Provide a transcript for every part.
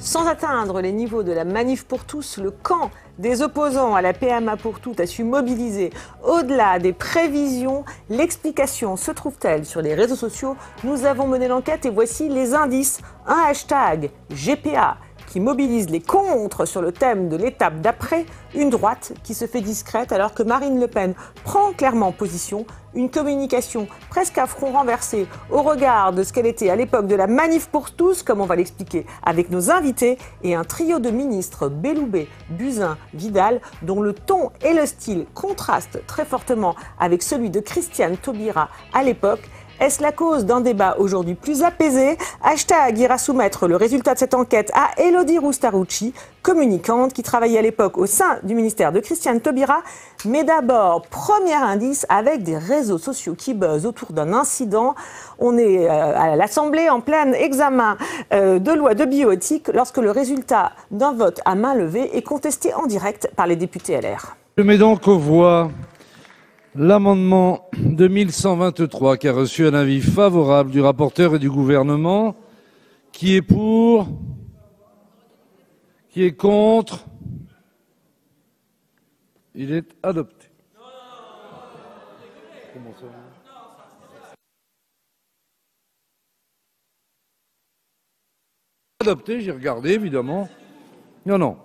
Sans atteindre les niveaux de la Manif pour tous, le camp des opposants à la PMA pour toutes a su mobiliser. Au-delà des prévisions, l'explication se trouve-t-elle sur les réseaux sociaux? Nous avons mené l'enquête et voici les indices. Un hashtag GPA qui mobilise les contres sur le thème de l'étape d'après, une droite qui se fait discrète alors que Marine Le Pen prend clairement position, une communication presque à front renversé au regard de ce qu'elle était à l'époque de la Manif pour tous, comme on va l'expliquer avec nos invités, et un trio de ministres, Belloubet, Buzyn, Vidal, dont le ton et le style contrastent très fortement avec celui de Christiane Taubira à l'époque. Est-ce la cause d'un débat aujourd'hui plus apaisé? Hashtag ira soumettre le résultat de cette enquête à Élodie Roustarucci, communicante qui travaillait à l'époque au sein du ministère de Christiane Taubira. Mais d'abord, premier indice avec des réseaux sociaux qui buzzent autour d'un incident. On est à l'Assemblée en plein examen de loi de bioéthique lorsque le résultat d'un vote à main levée est contesté en direct par les députés LR. Je mets donc aux voix l'amendement 2123 qui a reçu un avis favorable du rapporteur et du gouvernement. Qui est pour? Qui est contre? Il est adopté. Comment ça? Adopté, j'ai regardé évidemment. Non.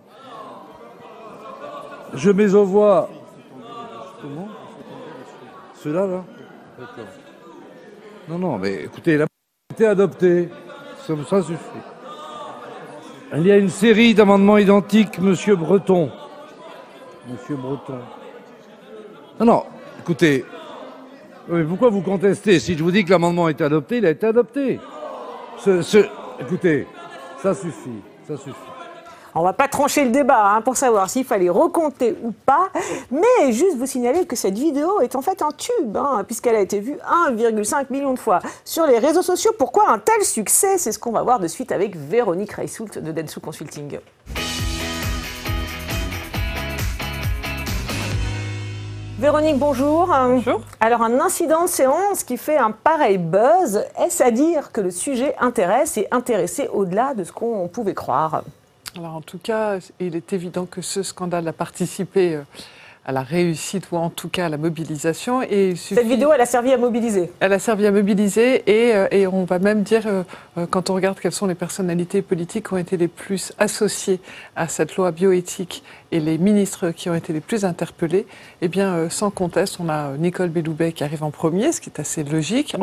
Je mets aux voix. Comment? Ceux-là, là? D'accord. Non, mais écoutez, la a été adoptée. Ça suffit. Il y a une série d'amendements identiques, Monsieur Breton. Non, écoutez. Mais pourquoi vous contestez? Si je vous dis que l'amendement a été adopté, il a été adopté. Écoutez, ça suffit. On ne va pas trancher le débat pour savoir s'il fallait recompter ou pas, mais juste vous signaler que cette vidéo est en fait un tube, puisqu'elle a été vue 1,5 million de fois sur les réseaux sociaux. Pourquoi un tel succès? C'est ce qu'on va voir de suite avec Véronique Reissoult de Dentsu Consulting. Véronique, bonjour. Bonjour. Alors, un incident de séance qui fait un pareil buzz, est-ce à dire que le sujet intéresse et intéressait au-delà de ce qu'on pouvait croire? Alors en tout cas, il est évident que ce scandale a participé à la réussite ou en tout cas à la mobilisation. Et Cette vidéo, elle a servi à mobiliser. Elle a servi à mobiliser et on va même dire, quand on regarde quelles sont les personnalités politiques qui ont été les plus associées à cette loi bioéthique et les ministres qui ont été les plus interpellés, eh bien, sans conteste, on a Nicole Belloubet qui arrive en premier, ce qui est assez logique.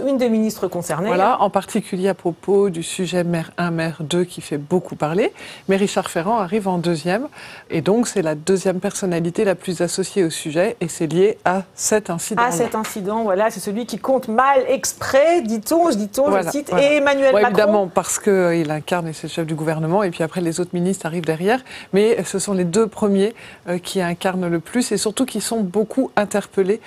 Une des ministres concernées. Voilà, en particulier à propos du sujet Mère 1, Mère 2 qui fait beaucoup parler. Mais Richard Ferrand arrive en deuxième. Et donc, c'est la deuxième personnalité la plus associée au sujet et c'est lié à cet incident. À cet incident, voilà, c'est celui qui compte mal exprès, dit-on, voilà, je cite, voilà. Et Emmanuel Macron. Évidemment, parce qu'il incarne et c'est le chef du gouvernement et puis après les autres ministres arrivent derrière. Mais ce sont les deux premiers qui incarnent le plus et surtout qui sont beaucoup interpellés.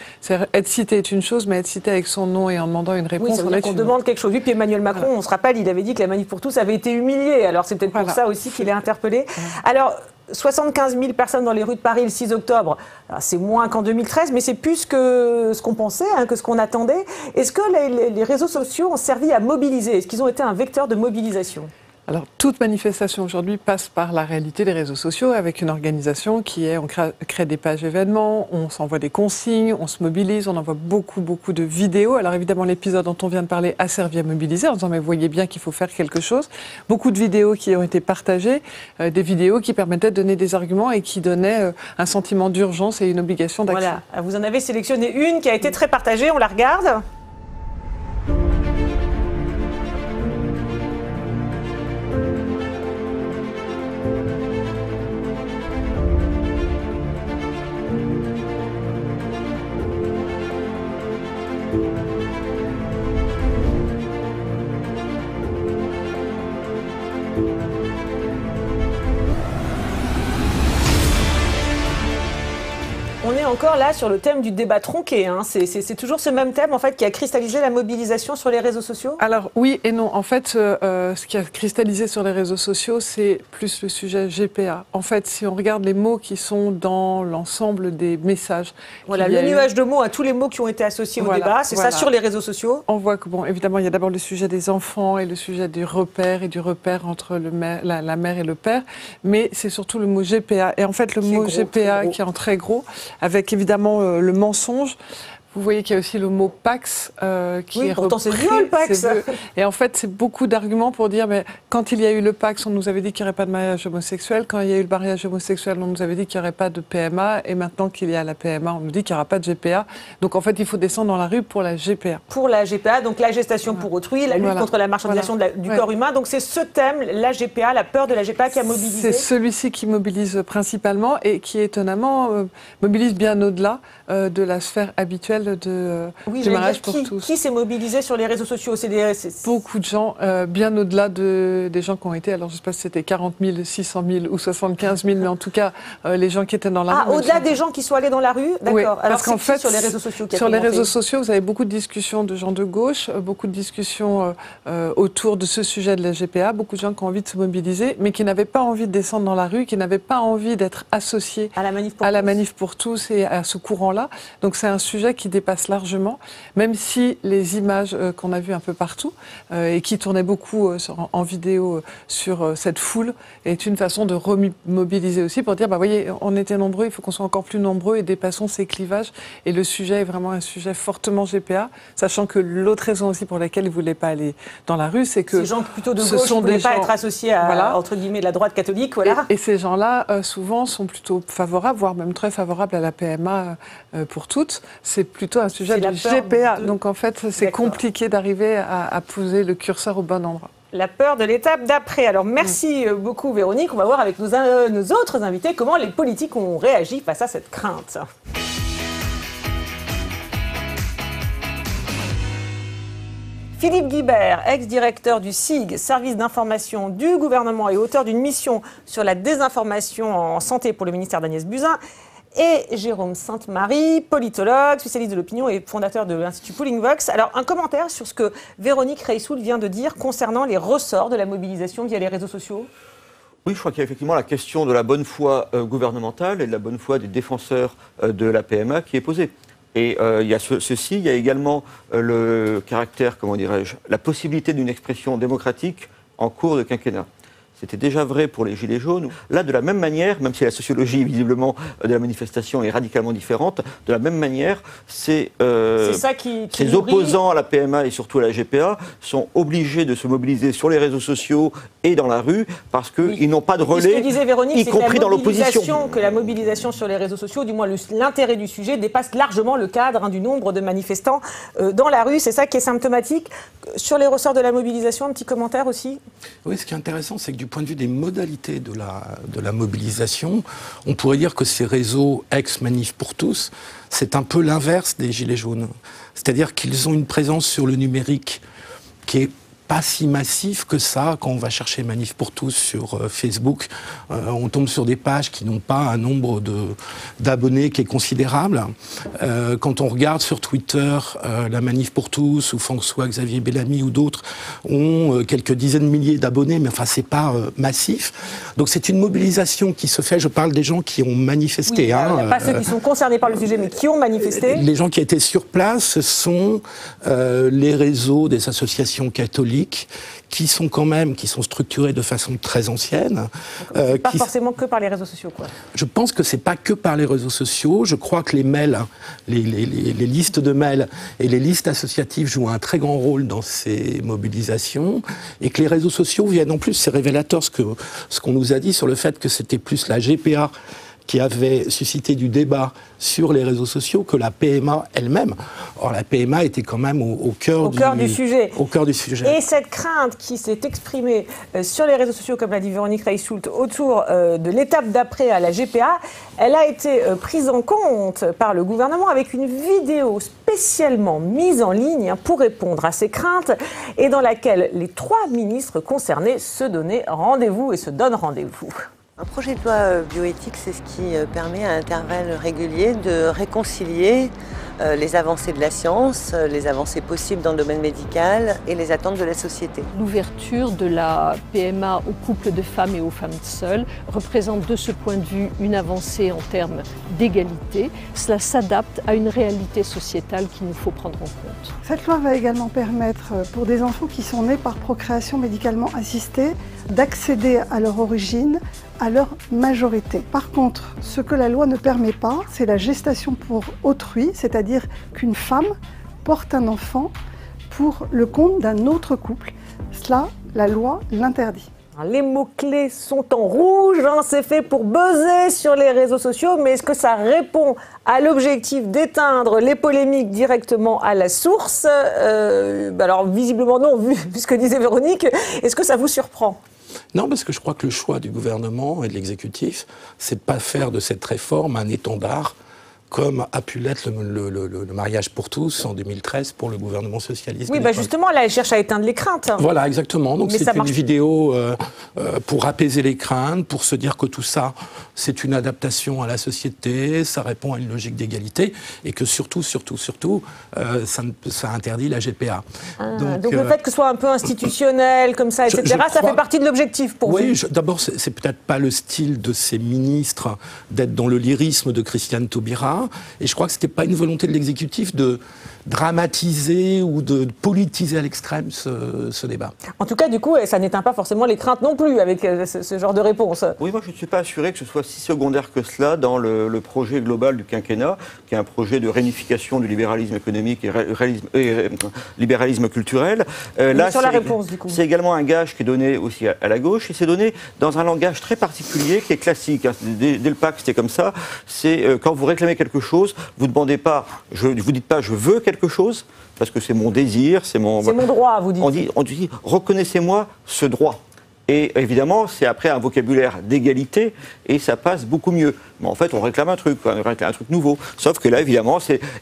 Être cité est une chose, mais être cité avec son nom et en demandant une réponse, oui, ça veut dire qu'on demande quelque chose. Et puis Emmanuel Macron, on se rappelle, il avait dit que la Manif pour tous avait été humiliée. Alors c'est peut-être pour ça aussi qu'il est interpellé. Alors, 75 000 personnes dans les rues de Paris le 6 octobre, c'est moins qu'en 2013, mais c'est plus que ce qu'on pensait, que ce qu'on attendait. Est-ce que les réseaux sociaux ont servi à mobiliser? Est-ce qu'ils ont été un vecteur de mobilisation? Alors, toute manifestation aujourd'hui passe par la réalité des réseaux sociaux avec une organisation qui est, on crée des pages événements, on s'envoie des consignes, on se mobilise, on envoie beaucoup de vidéos. Alors évidemment, l'épisode dont on vient de parler a servi à mobiliser en disant mais voyez bien qu'il faut faire quelque chose. Beaucoup de vidéos qui ont été partagées, des vidéos qui permettaient de donner des arguments et qui donnaient un sentiment d'urgence et une obligation d'action. Voilà, vous en avez sélectionné une qui a été très partagée, on la regarde. On est est encore là sur le thème du débat tronqué. Hein. C'est toujours ce même thème en fait qui a cristallisé la mobilisation sur les réseaux sociaux. Alors oui et non. En fait, ce qui a cristallisé sur les réseaux sociaux, c'est plus le sujet GPA. En fait, si on regarde les mots qui sont dans l'ensemble des messages, voilà, le nuage de mots à tous les mots qui ont été associés au débat, c'est ça sur les réseaux sociaux. On voit que bon, évidemment, il y a d'abord le sujet des enfants et le sujet du repère et du repère entre la mère et le père, mais c'est surtout le mot GPA. Et en fait, le mot GPA qui est en très gros, avec évidemment le mensonge. Vous voyez qu'il y a aussi le mot Pax qui est pourtant repris. c'est vieux le Pax. Et en fait, c'est beaucoup d'arguments pour dire, mais quand il y a eu le Pax, on nous avait dit qu'il n'y aurait pas de mariage homosexuel. Quand il y a eu le mariage homosexuel, on nous avait dit qu'il n'y aurait pas de PMA. Et maintenant qu'il y a la PMA, on nous dit qu'il n'y aura pas de GPA. Donc en fait, il faut descendre dans la rue pour la GPA. Pour la GPA, donc la gestation pour autrui, la lutte contre la marchandisation du corps humain. Donc c'est ce thème, la GPA, la peur de la GPA qui a mobilisé. C'est celui-ci qui mobilise principalement et qui étonnamment mobilise bien au-delà de la sphère habituelle du mariage pour tous. Qui s'est mobilisé sur les réseaux sociaux? Beaucoup de gens, bien au-delà des gens qui ont été, alors je ne sais pas si c'était 40 000, 600 000 ou 75 000, mais en tout cas, les gens qui étaient dans la rue. Ah, au-delà des gens qui sont allés dans la rue? D'accord. Oui, alors parce qu'en fait, sur les réseaux sociaux sur les réseaux sociaux, vous avez beaucoup de discussions de gens de gauche, beaucoup de discussions autour de ce sujet de la GPA, beaucoup de gens qui ont envie de se mobiliser, mais qui n'avaient pas envie de descendre dans la rue, qui n'avaient pas envie d'être associés à la manif pour tous et à ce courant-là. Donc c'est un sujet qui dépasse largement, même si les images qu'on a vues un peu partout et qui tournaient beaucoup en vidéo sur cette foule est une façon de remobiliser aussi pour dire, bah, voyez, on était nombreux, il faut qu'on soit encore plus nombreux et dépassons ces clivages. Et le sujet est vraiment un sujet fortement GPA, sachant que l'autre raison aussi pour laquelle ils ne voulaient pas aller dans la rue, c'est que ces gens plutôt de gauche ne voulaient pas être associés à, entre guillemets, la droite catholique. Voilà. Et ces gens-là, souvent, sont plutôt favorables, voire même très favorables à la PMA pour toutes. C'est plutôt un sujet de GPA. Donc en fait, c'est compliqué d'arriver à poser le curseur au bon endroit. La peur de l'étape d'après. Alors merci beaucoup Véronique. On va voir avec nos autres invités comment les politiques ont réagi face à cette crainte. Philippe Guibert, ex-directeur du SIG, service d'information du gouvernement et auteur d'une mission sur la désinformation en santé pour le ministère d'Agnès Buzyn. Et Jérôme Sainte-Marie, politologue, spécialiste de l'opinion et fondateur de l'Institut Polling Vox. Alors, un commentaire sur ce que Véronique Reissoul vient de dire concernant les ressorts de la mobilisation via les réseaux sociaux. Oui, je crois qu'il y a effectivement la question de la bonne foi gouvernementale et de la bonne foi des défenseurs de la PMA qui est posée. Et il y a ceci, il y a également le caractère, comment dirais-je, la possibilité d'une expression démocratique en cours de quinquennat. C'était déjà vrai pour les Gilets jaunes. Là, de la même manière, même si la sociologie, visiblement, de la manifestation est radicalement différente, de la même manière, ces opposants à la PMA et surtout à la GPA sont obligés de se mobiliser sur les réseaux sociaux et dans la rue parce qu'ils n'ont pas de relais, ce que disait Véronique, y compris dans l'opposition. Que la mobilisation sur les réseaux sociaux, du moins l'intérêt du sujet, dépasse largement le cadre du nombre de manifestants dans la rue. C'est ça qui est symptomatique. Sur les ressorts de la mobilisation, un petit commentaire aussi? Oui, ce qui est intéressant, c'est que du point de vue des modalités de la mobilisation, on pourrait dire que ces réseaux ex-manif pour tous, c'est un peu l'inverse des Gilets jaunes. C'est-à-dire qu'ils ont une présence sur le numérique qui est pas si massif que ça. Quand on va chercher Manif pour tous sur Facebook, on tombe sur des pages qui n'ont pas un nombre d'abonnés qui est considérable. Quand on regarde sur Twitter, la Manif pour tous ou François-Xavier Bellamy ou d'autres ont quelques dizaines de milliers d'abonnés, mais enfin c'est pas massif. Donc c'est une mobilisation qui se fait, je parle des gens qui ont manifesté. Oui, il n'y a pas ceux qui sont concernés par le sujet, mais qui ont manifesté. Les gens qui étaient sur place, ce sont les réseaux des associations catholiques qui sont structurés de façon très ancienne. Pas forcément que par les réseaux sociaux, quoi. Je pense que c'est pas que par les réseaux sociaux. Je crois que les mails, les listes de mails et les listes associatives jouent un très grand rôle dans ces mobilisations et que les réseaux sociaux viennent en plus. C'est révélateur ce qu'on nous a dit sur le fait que c'était plus la GPA qui avait suscité du débat sur les réseaux sociaux que la PMA elle-même. Or, la PMA était quand même au cœur du sujet. Au cœur du sujet. Et cette crainte qui s'est exprimée sur les réseaux sociaux, comme l'a dit Véronique Reissoul, autour de l'étape d'après à la GPA, elle a été prise en compte par le gouvernement avec une vidéo spécialement mise en ligne pour répondre à ces craintes et dans laquelle les 3 ministres concernés se donnaient rendez-vous et se donnent rendez-vous. Un projet de loi bioéthique, c'est ce qui permet à intervalles réguliers de réconcilier les avancées de la science, les avancées possibles dans le domaine médical et les attentes de la société. L'ouverture de la PMA aux couples de femmes et aux femmes seules représente de ce point de vue une avancée en termes d'égalité. Cela s'adapte à une réalité sociétale qu'il nous faut prendre en compte. Cette loi va également permettre pour des enfants qui sont nés par procréation médicalement assistée d'accéder à leur origine, à leur majorité. Par contre, ce que la loi ne permet pas, c'est la gestation pour autrui, c'est-à-dire qu'une femme porte un enfant pour le compte d'un autre couple. Cela, la loi l'interdit. Les mots-clés sont en rouge, hein, c'est fait pour buzzer sur les réseaux sociaux, mais est-ce que ça répond à l'objectif d'éteindre les polémiques directement à la source? Alors visiblement non, vu ce que disait Véronique. Est-ce que ça vous surprend? Non, parce que je crois que le choix du gouvernement et de l'exécutif, c'est de ne pas faire de cette réforme un étendard comme a pu l'être le mariage pour tous en 2013 pour le gouvernement socialiste. Oui, justement, là, elle cherche à éteindre les craintes. Voilà, exactement. Donc c'est une vidéo pour apaiser les craintes, pour se dire que tout ça, c'est une adaptation à la société, ça répond à une logique d'égalité, et que surtout, ça interdit la GPA. Donc le fait que ce soit un peu institutionnel, comme ça, etc., ça fait partie de l'objectif pour vous? Oui, d'abord, c'est peut-être pas le style de ces ministres d'être dans le lyrisme de Christiane Taubira. Et je crois que ce n'était pas une volonté de l'exécutif de dramatiser ou de politiser à l'extrême ce débat. En tout cas, du coup, ça n'éteint pas forcément les craintes non plus avec ce genre de réponse. Oui, moi je ne suis pas assuré que ce soit si secondaire que cela dans le projet global du quinquennat, qui est un projet de réunification du libéralisme économique et libéralisme culturel. Là, sur la réponse, du coup. C'est également un gage qui est donné aussi à la gauche, et c'est donné dans un langage très particulier qui est classique. Dès le PAC, c'était comme ça. C'est quand vous réclamez quelque chose, vous ne demandez pas, vous dites pas je veux quelque chose, parce que c'est mon désir, c'est mon droit, vous dites. On dit reconnaissez-moi ce droit. Et évidemment, c'est après un vocabulaire d'égalité, et ça passe beaucoup mieux. Mais en fait, on réclame un truc nouveau. Sauf que là, évidemment,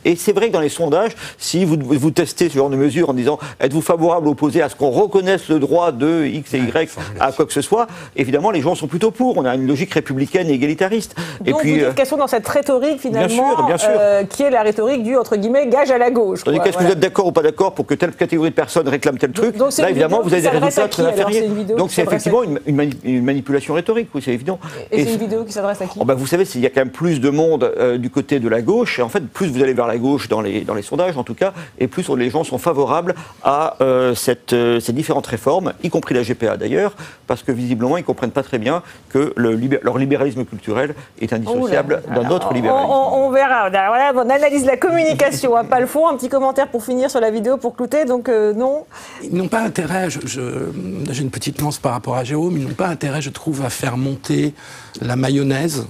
et c'est vrai que dans les sondages, si vous testez ce genre de mesure en disant êtes-vous favorable ou opposé à ce qu'on reconnaisse le droit de X et Y à quoi que ce soit, évidemment, les gens sont plutôt pour. On a une logique républicaine et égalitariste. Donc, et puis, vous dites qu'elles sont dans cette rhétorique, finalement, bien sûr. Qui est la rhétorique du, entre guillemets, gage à la gauche. Tandis qu'est-ce que vous êtes d'accord ou pas d'accord pour que telle catégorie de personnes réclame tel truc? Donc, là, évidemment, vous avez des résultats très inférieurs. Donc, c'est effectivement une manipulation rhétorique, oui, c'est évident. Et c'est une vidéo qui s'adresse à qui? Vous savez, il y a quand même plus de monde du côté de la gauche, et en fait, plus vous allez vers la gauche dans les sondages, en tout cas, et plus les gens sont favorables à ces différentes réformes, y compris la GPA d'ailleurs, parce que visiblement, ils ne comprennent pas très bien que leur libéralisme culturel est indissociable d'un autre libéralisme. On verra. Voilà, on analyse la communication, pas le fond. Un petit commentaire pour finir sur la vidéo, pour clouter, donc non. Ils n'ont pas intérêt, j'ai une petite nuance par rapport à Jérôme, ils n'ont pas intérêt, je trouve, à faire monter la mayonnaise.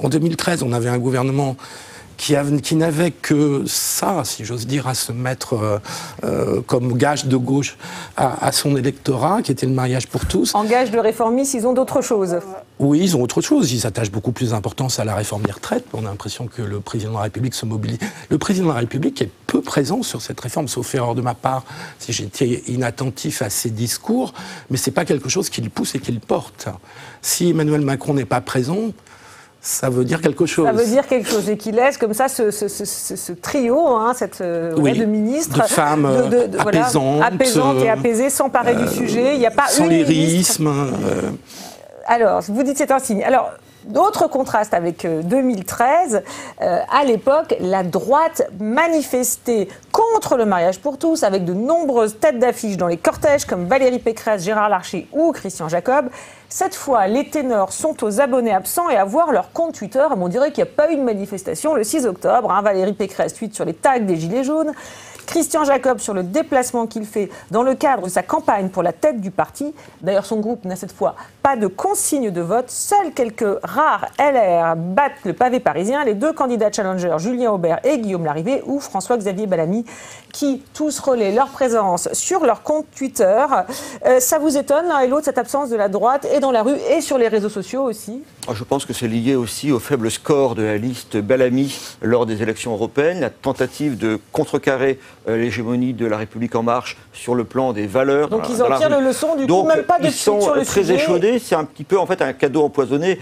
En 2013, on avait un gouvernement qui n'avait que ça, si j'ose dire, à se mettre comme gage de gauche à son électorat, qui était le mariage pour tous. En gage de réformistes, ils ont d'autres choses. Oui, ils ont autre chose. Ils attachent beaucoup plus d'importance à la réforme des retraites. On a l'impression que le président de la République se mobilise. Le président de la République est peu présent sur cette réforme, sauf erreur de ma part, si j'étais inattentif à ses discours, mais c'est pas quelque chose qu'il pousse et qu'il porte. Si Emmanuel Macron n'est pas présent, ça veut dire quelque chose. Ça veut dire quelque chose, et qu'il laisse comme ça ce trio, de ministres, de femmes apaisantes et apaisées, s'emparer du sujet. Il n'y a pas sans lyrisme. Alors, vous dites c'est un signe. Alors, d'autres contrastes avec 2013. À l'époque, la droite manifestait contre le mariage pour tous, avec de nombreuses têtes d'affiche dans les cortèges, comme Valérie Pécresse, Gérard Larcher ou Christian Jacob. Cette fois, les ténors sont aux abonnés absents et à voir leur compte Twitter. On dirait qu'il n'y a pas eu de manifestation le 6 octobre. Valérie Pécresse tweet sur les tags des Gilets jaunes. Christian Jacob sur le déplacement qu'il fait dans le cadre de sa campagne pour la tête du parti. D'ailleurs, son groupe n'a cette fois pas de consigne de vote. Seuls quelques rares LR battent le pavé parisien. Les deux candidats challengers, Julien Aubert et Guillaume Larrivé, ou François-Xavier Bellamy, qui tous relaient leur présence sur leur compte Twitter. Ça vous étonne, l'un et l'autre, cette absence de la droite, et dans la rue et sur les réseaux sociaux aussi? Je pense que c'est lié aussi au faible score de la liste Bellamy lors des élections européennes, la tentative de contrecarrer l'hégémonie de La République En Marche sur le plan des valeurs. Donc ils en tirent la leçon, du coup, même pas de suite sur le sujet. Ils sont très échaudés. C'est un petit peu en fait un cadeau empoisonné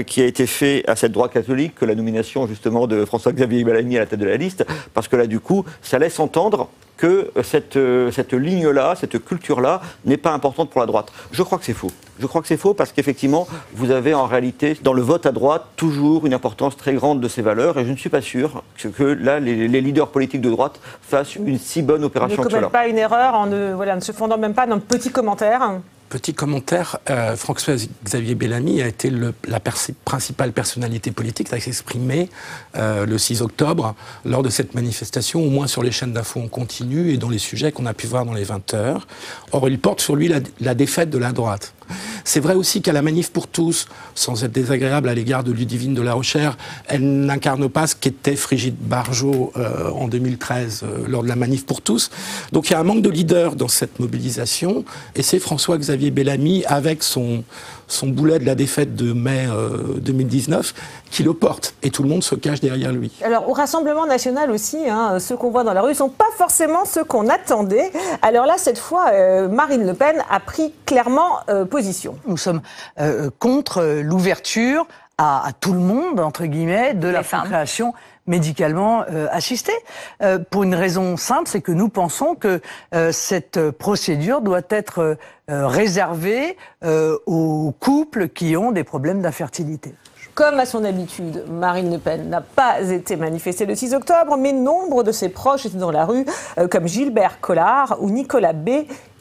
qui a été fait à cette droite catholique que la nomination justement de François-Xavier Bellamy à la tête de la liste, parce que là du coup ça laisse entendre que cette ligne-là, cette culture-là n'est pas importante pour la droite. Je crois que c'est faux. Je crois que c'est faux parce qu'effectivement, vous avez en réalité, dans le vote à droite, toujours une importance très grande de ces valeurs et je ne suis pas sûr que là, les leaders politiques de droite fassent une si bonne opération que cela. Ne commettent pas une erreur en ne se fondant même pas dans un petit commentaire. Petit commentaire, François-Xavier Bellamy a été la principale personnalité politique à s'exprimer le 6 octobre lors de cette manifestation, au moins sur les chaînes d'infos en continu et dans les sujets qu'on a pu voir dans les 20 heures. Or, il porte sur lui la défaite de la droite. C'est vrai aussi qu'à la Manif pour tous, sans être désagréable à l'égard de Ludivine de la Rochère, elle n'incarne pas ce qu'était Brigitte Bardot en 2013 lors de la Manif pour tous. Donc il y a un manque de leader dans cette mobilisation et c'est François-Xavier Bellamy avec son boulet de la défaite de mai 2019 qui le porte et tout le monde se cache derrière lui. Alors au Rassemblement National aussi, ceux qu'on voit dans la rue ne sont pas forcément ceux qu'on attendait. Alors là, cette fois, Marine Le Pen a pris clairement position. Nous sommes contre l'ouverture à tout le monde, entre guillemets, de la procréation médicalement assistée. Pour une raison simple, c'est que nous pensons que cette procédure doit être réservée aux couples qui ont des problèmes d'infertilité. Comme à son habitude, Marine Le Pen n'a pas été manifestée le 6 octobre, mais nombre de ses proches étaient dans la rue, comme Gilbert Collard ou Nicolas B,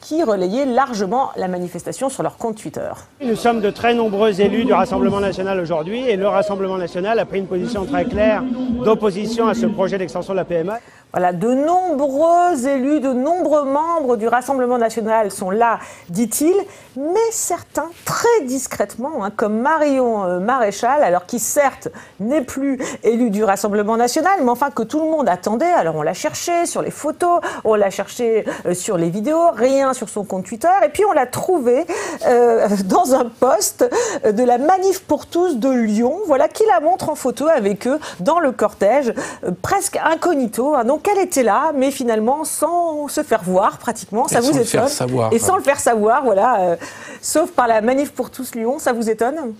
qui relayaient largement la manifestation sur leur compte Twitter. Nous sommes de très nombreux élus du Rassemblement National aujourd'hui et le Rassemblement National a pris une position très claire d'opposition à ce projet d'extension de la PMA. Voilà, de nombreux élus, de nombreux membres du Rassemblement National sont là, dit-il, mais certains très discrètement, comme Marion Maréchal, alors qui certes n'est plus élu du Rassemblement National, mais enfin que tout le monde attendait. Alors on l'a cherché sur les photos, on l'a cherché sur les vidéos, rien sur son compte Twitter, et puis on l'a trouvé dans un post de la Manif pour tous de Lyon, voilà, qui la montre en photo avec eux dans le cortège, presque incognito, donc elle était là, mais finalement sans se faire voir pratiquement, ça vous étonne? Et sans le faire savoir, voilà, sauf par la Manif pour tous Lyon, ça vous étonne?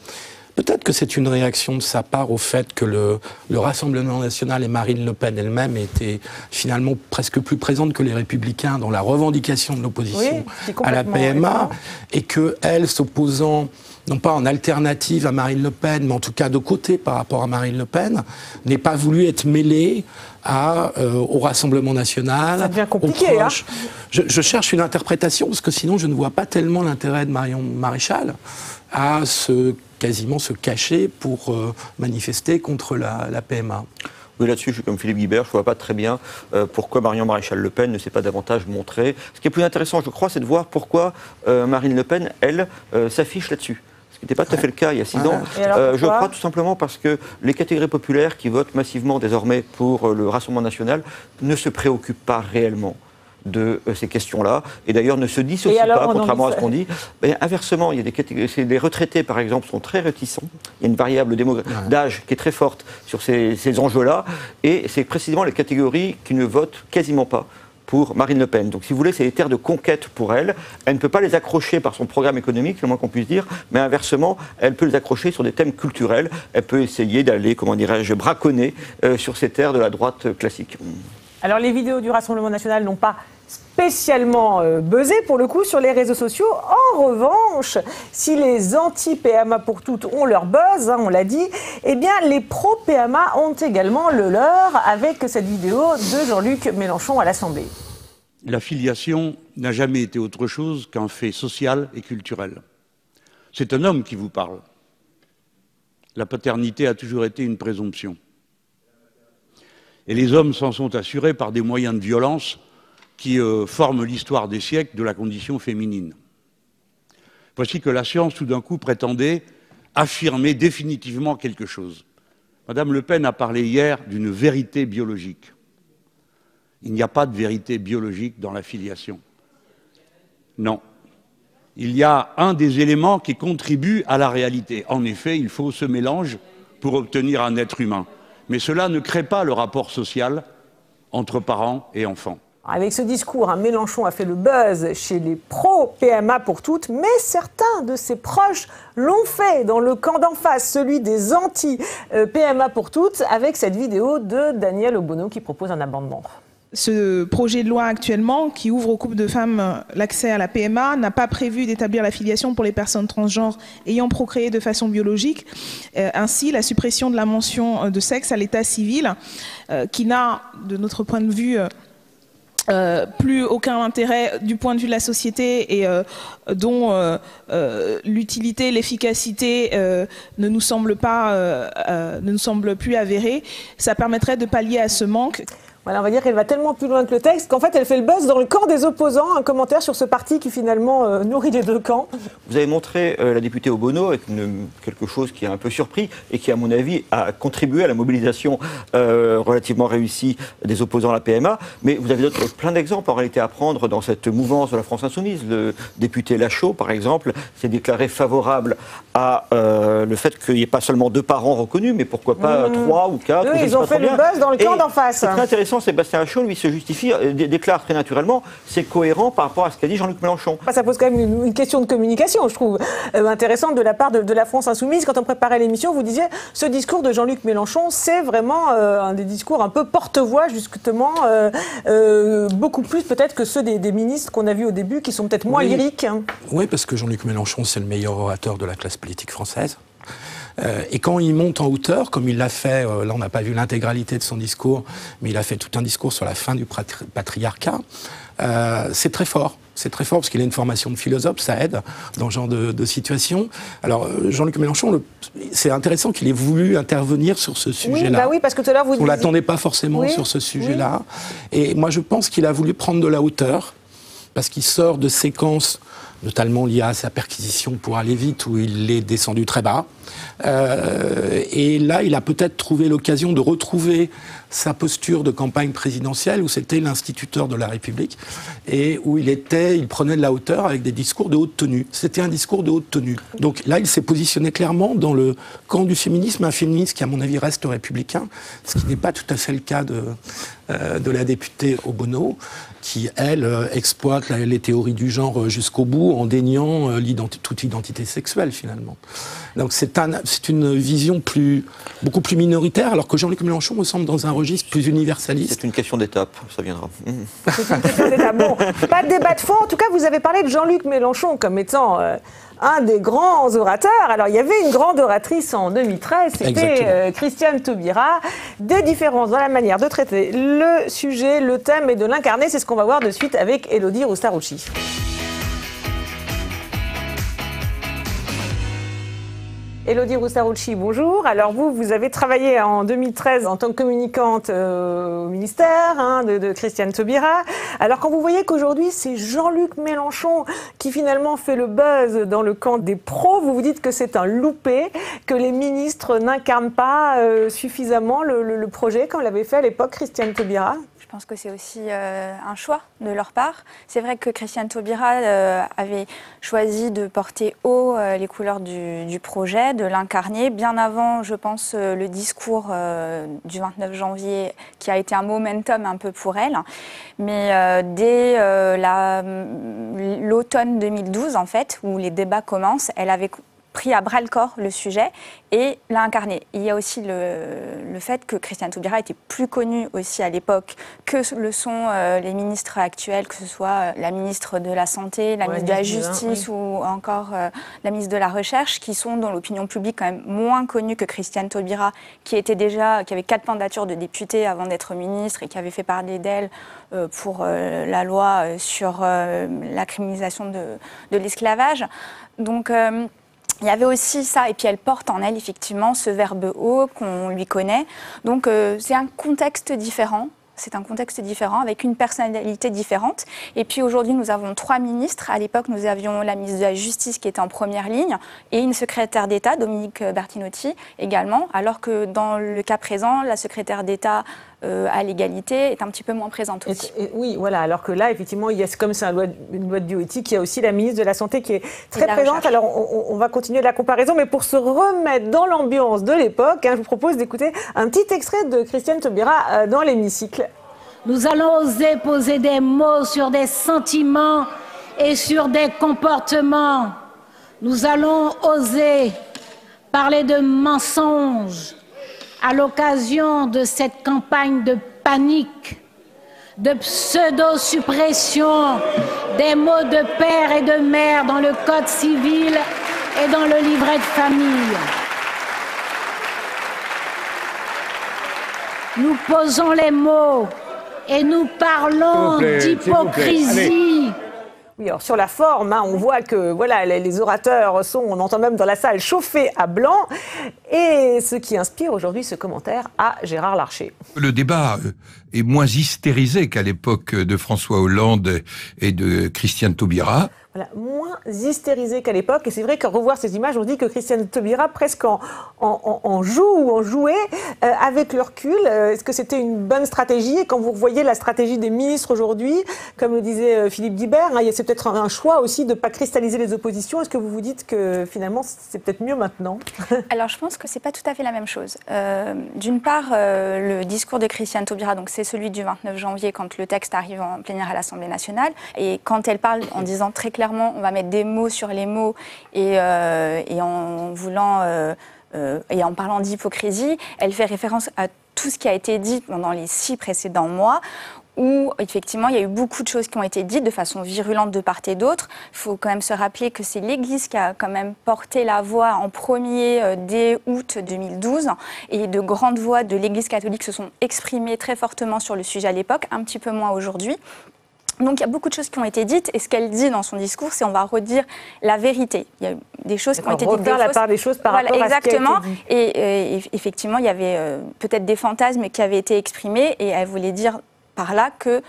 Peut-être que c'est une réaction de sa part au fait que le Rassemblement National et Marine Le Pen elle-même étaient finalement presque plus présentes que les Républicains dans la revendication de l'opposition à la PMA, et qu'elle, s'opposant non pas en alternative à Marine Le Pen, mais en tout cas de côté par rapport à Marine Le Pen, n'ait pas voulu être mêlée au Rassemblement National. Ça devient compliqué, Je cherche une interprétation, parce que sinon je ne vois pas tellement l'intérêt de Marion Maréchal à quasiment se cacher pour manifester contre la PMA. Oui, là-dessus, je suis comme Philippe Guibert, je ne vois pas très bien pourquoi Marion Maréchal Le Pen ne s'est pas davantage montrée. Ce qui est plus intéressant, je crois, c'est de voir pourquoi Marine Le Pen, elle, s'affiche là-dessus. Ce qui n'était pas tout à fait le cas il y a 6 ans. Je crois tout simplement parce que les catégories populaires qui votent massivement désormais pour le Rassemblement National ne se préoccupent pas réellement de ces questions-là, et d'ailleurs ne se dissocient pas, contrairement à ce qu'on dit. Mais inversement, il y a des catégories, les retraités, par exemple, sont très réticents. Il y a une variable d'âge qui est très forte sur ces enjeux-là, et c'est précisément les catégories qui ne votent quasiment pas pour Marine Le Pen. Donc si vous voulez, c'est des terres de conquête pour elle. Elle ne peut pas les accrocher par son programme économique, le moins qu'on puisse dire, mais inversement, elle peut les accrocher sur des thèmes culturels. Elle peut essayer d'aller, comment dirais-je, braconner sur ces terres de la droite classique. Alors les vidéos du Rassemblement National n'ont pas spécialement buzzé pour le coup sur les réseaux sociaux. En revanche, si les anti-PMA pour toutes ont leur buzz, on l'a dit, eh bien les pro-PMA ont également le leur avec cette vidéo de Jean-Luc Mélenchon à l'Assemblée. La filiation n'a jamais été autre chose qu'un fait social et culturel. C'est un homme qui vous parle. La paternité a toujours été une présomption. Et les hommes s'en sont assurés par des moyens de violence qui forment l'histoire des siècles de la condition féminine. Voici que la science, tout d'un coup, prétendait affirmer définitivement quelque chose. Madame Le Pen a parlé hier d'une vérité biologique. Il n'y a pas de vérité biologique dans la filiation. Non. Il y a un des éléments qui contribue à la réalité. En effet, il faut ce mélange pour obtenir un être humain. Mais cela ne crée pas le rapport social entre parents et enfants. Avec ce discours, Mélenchon a fait le buzz chez les pro-PMA pour toutes, mais certains de ses proches l'ont fait dans le camp d'en face, celui des anti-PMA pour toutes, avec cette vidéo de Daniel Obono qui propose un amendement. Ce projet de loi actuellement, qui ouvre aux couples de femmes l'accès à la PMA, n'a pas prévu d'établir la filiation pour les personnes transgenres ayant procréé de façon biologique. Ainsi, la suppression de la mention de sexe à l'état civil, qui n'a, de notre point de vue, plus aucun intérêt du point de vue de la société et dont l'utilité, l'efficacité ne nous semble plus avérée, ça permettrait de pallier à ce manque. Voilà, on va dire qu'elle va tellement plus loin que le texte qu'en fait elle fait le buzz dans le camp des opposants. Un commentaire sur ce parti qui finalement nourrit les deux camps. Vous avez montré la députée Obono avec quelque chose qui a un peu surpris et qui à mon avis a contribué à la mobilisation relativement réussie des opposants à la PMA. Mais vous avez plein d'exemples en réalité à prendre dans cette mouvance de la France Insoumise. Le député Lachaud par exemple s'est déclaré favorable à le fait qu'il n'y ait pas seulement 2 parents reconnus, mais pourquoi pas 3 ou 4. Eux, ils ont fait le buzz dans le camp d'en face. C'est très intéressant. Sébastien Lachaud, lui, se justifie, déclare très naturellement, c'est cohérent par rapport à ce qu'a dit Jean-Luc Mélenchon. Ça pose quand même une question de communication, je trouve, intéressante de la part de la France Insoumise. Quand on préparait l'émission, vous disiez, ce discours de Jean-Luc Mélenchon, c'est vraiment un des discours un peu porte-voix, justement, beaucoup plus peut-être que ceux des ministres qu'on a vus au début, qui sont peut-être moins lyriques. Oui, parce que Jean-Luc Mélenchon, c'est le meilleur orateur de la classe politique française. Et quand il monte en hauteur, comme il l'a fait, là on n'a pas vu l'intégralité de son discours, mais il a fait tout un discours sur la fin du patriarcat, c'est très fort. C'est très fort parce qu'il a une formation de philosophe, ça aide dans ce genre de situation. Alors Jean-Luc Mélenchon, c'est intéressant qu'il ait voulu intervenir sur ce sujet-là. Oui, bah oui, parce que tout à l'heure vous on ne l'attendait pas forcément sur ce sujet-là. Et moi je pense qu'il a voulu prendre de la hauteur parce qu'il sort de séquences notamment liées à sa perquisition pour aller vite, où il est descendu très bas. Et là, il a peut-être trouvé l'occasion de retrouver sa posture de campagne présidentielle, où c'était l'instituteur de la République, et où il prenait de la hauteur avec des discours de haute tenue. C'était un discours de haute tenue. Donc là, il s'est positionné clairement dans le camp du féminisme, un féminisme qui, à mon avis, reste républicain, ce qui n'est pas tout à fait le cas de la députée Obono, qui, elle, exploite les théories du genre jusqu'au bout, en déniant toute identité sexuelle, finalement. Donc c'est une vision beaucoup plus minoritaire, alors que Jean-Luc Mélenchon me semble dans un registre plus universaliste. C'est une question d'étape, ça viendra. C'est une question d'étape. Bon, pas de débat de fond. En tout cas, vous avez parlé de Jean-Luc Mélenchon comme étant un des grands orateurs. Alors, il y avait une grande oratrice en 2013, c'était Christiane Taubira. Des différences dans la manière de traiter le sujet, le thème et de l'incarner, c'est ce qu'on va voir de suite avec Élodie Roustarouchi. Élodie Roustarouchi, bonjour. Alors vous avez travaillé en 2013 en tant que communicante au ministère de Christiane Taubira. Alors quand vous voyez qu'aujourd'hui c'est Jean-Luc Mélenchon qui finalement fait le buzz dans le camp des pros, vous vous dites que c'est un loupé, que les ministres n'incarnent pas suffisamment le projet comme l'avait fait à l'époque Christiane Taubira? Je pense que c'est aussi un choix de leur part. C'est vrai que Christiane Taubira avait choisi de porter haut les couleurs du projet, de l'incarner, bien avant, je pense, le discours du 29 janvier, qui a été un momentum un peu pour elle. Mais dès l'automne 2012, en fait, où les débats commencent, elle avait pris à bras-le-corps le sujet et l'a incarné. Il y a aussi le fait que Christiane Taubira était plus connue aussi à l'époque que le sont les ministres actuels, que ce soit la ministre de la Santé, la ministre de la Justice ou encore la ministre de la Recherche, qui sont dans l'opinion publique quand même moins connues que Christiane Taubira, qui avait 4 mandatures de députée avant d'être ministre et qui avait fait parler d'elle pour la loi sur la criminalisation de l'esclavage. Donc il y avait aussi ça, et puis elle porte en elle effectivement ce verbe haut qu'on lui connaît. Donc c'est un contexte différent. C'est un contexte différent, avec une personnalité différente. Et puis aujourd'hui, nous avons 3 ministres. À l'époque, nous avions la ministre de la Justice qui était en première ligne et une secrétaire d'État, Dominique Bertinotti, également. Alors que dans le cas présent, la secrétaire d'État à l'égalité est un petit peu moins présente aussi. Oui, voilà. Alors que là, effectivement, il y a, comme c'est une loi de bioéthique, il y a aussi la ministre de la Santé qui est très présente. Alors, on va continuer la comparaison, mais pour se remettre dans l'ambiance de l'époque, je vous propose d'écouter un petit extrait de Christiane Taubira dans l'hémicycle. Nous allons oser poser des mots sur des sentiments et sur des comportements. Nous allons oser parler de mensonges à l'occasion de cette campagne de panique, de pseudo-suppression des mots de père et de mère dans le Code civil et dans le livret de famille. Nous posons les mots et nous parlons d'hypocrisie. Oui, alors sur la forme, on voit que voilà, les orateurs sont, on entend même dans la salle, chauffés à blanc. Et ce qui inspire aujourd'hui ce commentaire à Gérard Larcher. Le débat est moins hystérisé qu'à l'époque de François Hollande et de Christiane Taubira. Voilà, moins hystérisé qu'à l'époque. Et c'est vrai qu'à revoir ces images, on dit que Christiane Taubira presque en joue ou en jouait avec le recul. Est-ce que c'était une bonne stratégie? Et quand vous revoyez la stratégie des ministres aujourd'hui, comme le disait Philippe Guibert, c'est peut-être un choix aussi de ne pas cristalliser les oppositions. Est-ce que vous vous dites que finalement c'est peut-être mieux maintenant? Alors je pense que c'est pas tout à fait la même chose. D'une part, le discours de Christiane Taubira, donc c'est celui du 29 janvier quand le texte arrive en plénière à l'Assemblée nationale, et quand elle parle en disant très clairement, on va mettre des mots sur les mots et en voulant et en parlant d'hypocrisie, elle fait référence à tout ce qui a été dit pendant les 6 précédents mois, où effectivement il y a eu beaucoup de choses qui ont été dites de façon virulente de part et d'autre. Il faut quand même se rappeler que c'est l'Église qui a quand même porté la voix en premier dès août 2012, et de grandes voix de l'Église catholique se sont exprimées très fortement sur le sujet à l'époque, un petit peu moins aujourd'hui. Donc il y a beaucoup de choses qui ont été dites, et ce qu'elle dit dans son discours, c'est on va redire la vérité. Il y a des choses qui ont été dites, refaire la part des choses par rapport à ce qui a été dit. Et effectivement, il y avait peut-être des fantasmes qui avaient été exprimés, et elle voulait dire par là que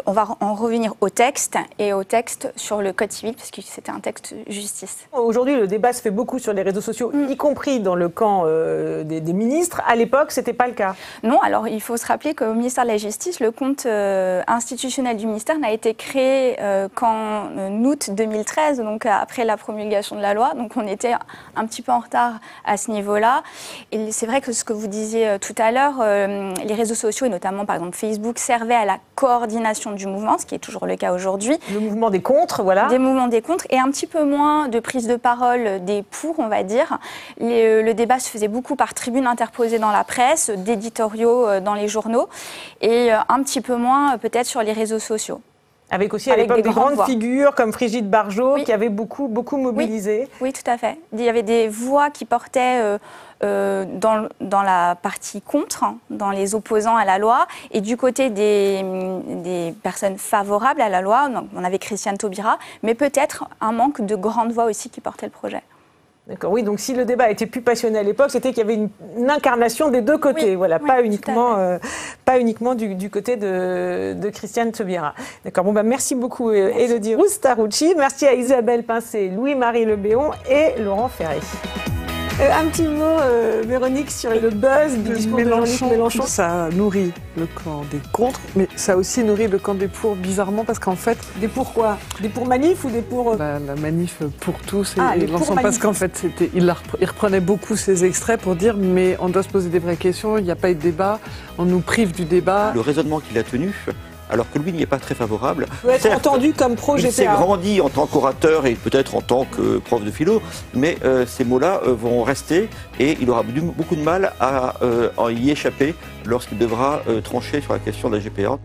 on va en revenir au texte, et au texte sur le Code civil, parce que c'était un texte justice. Aujourd'hui, le débat se fait beaucoup sur les réseaux sociaux, y compris dans le camp des ministres. À l'époque, ce n'était pas le cas. Non, alors il faut se rappeler qu'au ministère de la Justice, le compte institutionnel du ministère n'a été créé qu'en août 2013, donc après la promulgation de la loi. Donc on était un petit peu en retard à ce niveau-là. Et c'est vrai que ce que vous disiez tout à l'heure, les réseaux sociaux, et notamment par exemple Facebook, servaient à la coordination du mouvement, ce qui est toujours le cas aujourd'hui. Le mouvement des contres, voilà. Des mouvements des contres, et un petit peu moins de prise de parole des pour, on va dire. Le débat se faisait beaucoup par tribune interposée dans la presse, d'éditoriaux dans les journaux, et un petit peu moins peut-être sur les réseaux sociaux. Avec aussi à l'époque des grandes figures comme Brigitte Bardot, qui avait beaucoup mobilisé. Oui, tout à fait. Il y avait des voix qui portaient dans la partie contre, dans les opposants à la loi, et du côté des personnes favorables à la loi, on avait Christiane Taubira, mais peut-être un manque de grandes voix aussi qui portaient le projet. D'accord, oui, donc si le débat était plus passionné à l'époque, c'était qu'il y avait une incarnation des deux côtés, voilà, pas uniquement du côté de Christiane Taubira. D'accord, bon, merci beaucoup Élodie Roustarucci, merci à Isabelle Pincé, Louis-Marie Lebéon et Laurent Ferré. Un petit mot, Véronique, sur le buzz du discours de Jean-Luc Mélenchon. Ça nourrit le camp des contre, mais ça aussi nourrit le camp des pour, bizarrement, parce qu'en fait... Des pour quoi? Des pour manif ou des pour... La manif pour tous et l'ensemble, parce qu'en fait, il reprenait beaucoup ces extraits pour dire, mais on doit se poser des vraies questions, il n'y a pas eu de débat, on nous prive du débat. Le raisonnement qu'il a tenu, alors que lui n'y est pas très favorable. Il doit être entendu comme pro-GTA. Il s'est grandi en tant qu'orateur et peut-être en tant que prof de philo, mais ces mots-là vont rester, et il aura beaucoup de mal à y échapper lorsqu'il devra trancher sur la question de la GPA.